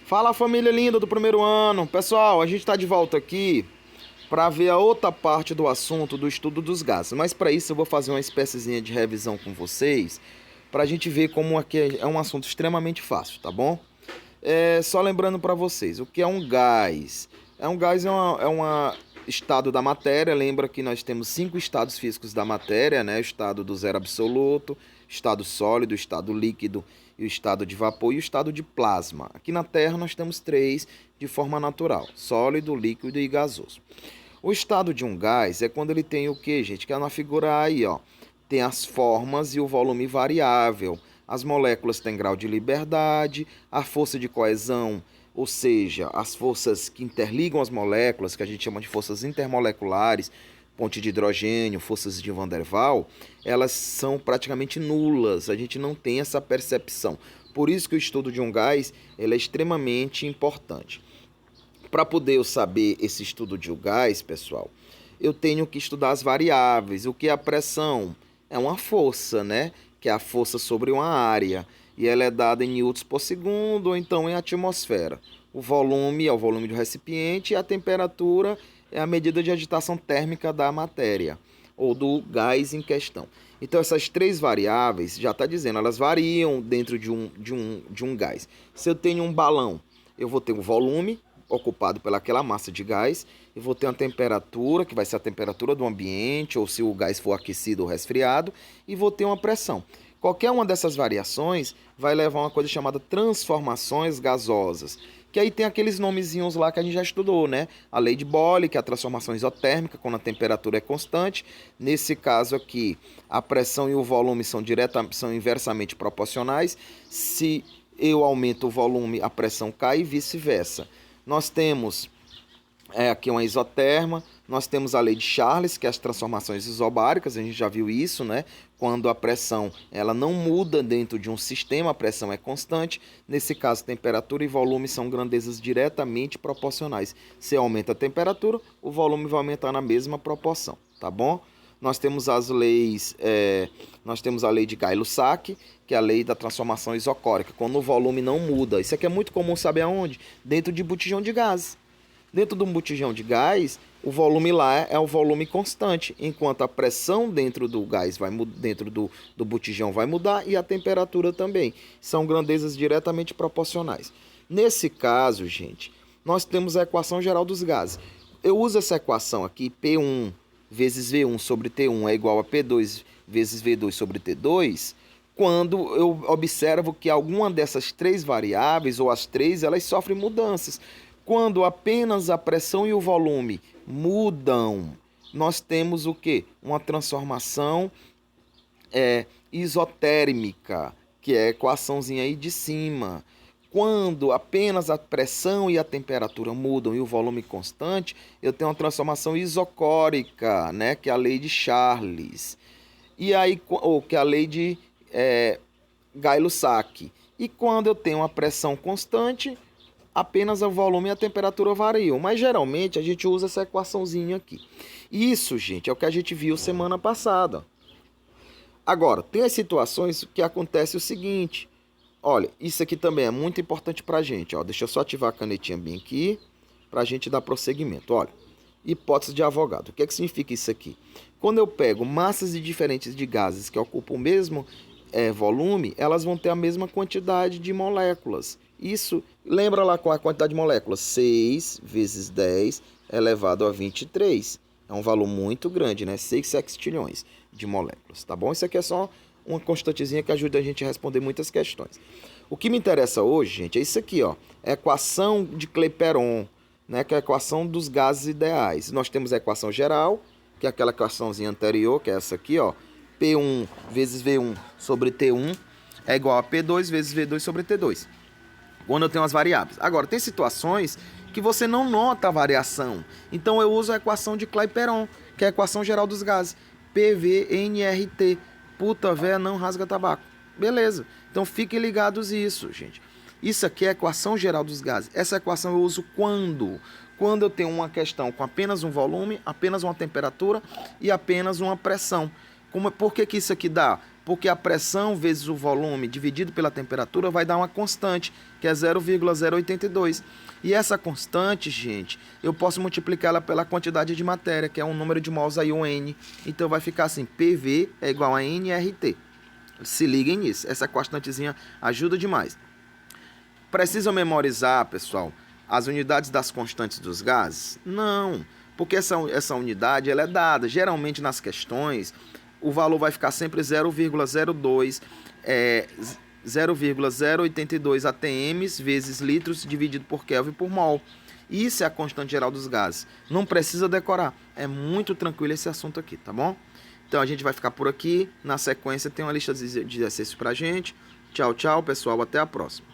Fala, família linda do primeiro ano. Pessoal, a gente está de volta aqui para ver a outra parte do assunto do estudo dos gases. Mas para isso eu vou fazer uma espéciezinha de revisão com vocês, para a gente ver como aqui é um assunto extremamente fácil, tá bom? Só lembrando para vocês, o que é um gás? Um estado da matéria. Lembra que nós temos 5 estados físicos da matéria, né? O estado do zero absoluto, estado sólido, estado líquido e o estado de vapor e o estado de plasma. Aqui na Terra nós temos 3 de forma natural: sólido, líquido e gasoso. O estado de um gás é quando ele tem o que, gente? Que é na figura aí, ó. Tem as formas e o volume variável. As moléculas têm grau de liberdade, a força de coesão, ou seja, as forças que interligam as moléculas, que a gente chama de forças intermoleculares, ponte de hidrogênio, forças de Van der Waals, elas são praticamente nulas. A gente não tem essa percepção. Por isso que o estudo de um gás ele é extremamente importante. Para poder eu saber esse estudo de um gás, pessoal, eu tenho que estudar as variáveis. O que é a pressão? É uma força, né? Que é a força sobre uma área. E ela é dada em newtons por segundo ou então em atmosfera. O volume é o volume do recipiente e a temperatura é a medida de agitação térmica da matéria ou do gás em questão. Então essas 3 variáveis, já está dizendo, elas variam dentro de um gás. Se eu tenho um balão, eu vou ter um volume ocupado pelaquela massa de gás, e vou ter uma temperatura, que vai ser a temperatura do ambiente, ou se o gás for aquecido ou resfriado, e vou ter uma pressão. Qualquer uma dessas variações vai levar a uma coisa chamada transformações gasosas, que aí tem aqueles nomezinhos lá que a gente já estudou, né? A lei de Boyle, que é a transformação isotérmica, quando a temperatura é constante. Nesse caso aqui, a pressão e o volume são inversamente proporcionais. Se eu aumento o volume, a pressão cai e vice-versa. Nós temos aqui uma isoterma, nós temos a lei de Charles, que é as transformações isobáricas, a gente já viu isso, né? Quando a pressão ela não muda dentro de um sistema, a pressão é constante. Nesse caso, temperatura e volume são grandezas diretamente proporcionais. Se aumenta a temperatura, o volume vai aumentar na mesma proporção, tá bom? Nós temos as leis, nós temos a lei de Gay-Lussac, que é a lei da transformação isocórica, quando o volume não muda. Isso aqui é muito comum, sabe aonde? Dentro de botijão de gás. Dentro de um botijão de gás, o volume lá é o volume constante, enquanto a pressão dentro do gás dentro do botijão vai mudar e a temperatura também. São grandezas diretamente proporcionais. Nesse caso, gente, nós temos a equação geral dos gases. Eu uso essa equação aqui, P1 vezes V1 sobre T1 é igual a P2 vezes V2 sobre T2, quando eu observo que alguma dessas 3 variáveis, ou as 3, elas sofrem mudanças. Quando apenas a pressão e o volume mudam, nós temos o quê? Uma transformação isotérmica, que é a equaçãozinha aí de cima. Quando apenas a pressão e a temperatura mudam e o volume constante, eu tenho uma transformação isocórica, né? Que é a lei de Charles. E aí, ou que é a lei de Gay-Lussac. E quando eu tenho uma pressão constante, apenas o volume e a temperatura variam. Mas geralmente a gente usa essa equaçãozinha aqui. Isso, gente, é o que a gente viu semana passada. Agora, tem as situações que acontece o seguinte. Olha, isso aqui também é muito importante para a gente. Ó. Deixa eu só ativar a canetinha bem aqui para a gente dar prosseguimento. Olha, hipótese de Avogadro. O que é que significa isso aqui? Quando eu pego massas diferentes de gases que ocupam o mesmo volume, elas vão ter a mesma quantidade de moléculas. Isso, lembra lá qual é a quantidade de moléculas? 6 vezes 10 elevado a 23. É um valor muito grande, né? 6 sextilhões de moléculas, tá bom? Isso aqui é só uma constantezinha que ajuda a gente a responder muitas questões. O que me interessa hoje, gente, é isso aqui, ó. É a equação de Clapeyron, né? Que é a equação dos gases ideais. Nós temos a equação geral, que é aquela equaçãozinha anterior, que é essa aqui, ó. P1 vezes V1 sobre T1 é igual a P2 vezes V2 sobre T2. Quando eu tenho as variáveis. Agora, tem situações que você não nota a variação. Então, eu uso a equação de Clapeyron, que é a equação geral dos gases. PVNRT. Puta véia não rasga tabaco. Beleza. Então, fiquem ligados nisso, gente. Isso aqui é a equação geral dos gases. Essa equação eu uso quando? Quando eu tenho uma questão com apenas um volume, apenas uma temperatura e apenas uma pressão. Por que isso aqui dá? Porque a pressão vezes o volume dividido pela temperatura vai dar uma constante, que é 0,082. E essa constante, gente, eu posso multiplicá-la pela quantidade de matéria, que é um número de mols aí, o N. Então vai ficar assim, PV é igual a nRT. Se liguem nisso, essa constantezinha ajuda demais. Precisam memorizar, pessoal, as unidades das constantes dos gases? Não, porque essa unidade ela é dada. Geralmente nas questões, o valor vai ficar sempre 0,02, 0,082 atm vezes litros dividido por Kelvin por mol. Isso é a constante geral dos gases. Não precisa decorar. É muito tranquilo esse assunto aqui, tá bom? Então a gente vai ficar por aqui. Na sequência tem uma lista de exercícios pra gente. Tchau, tchau, pessoal. Até a próxima.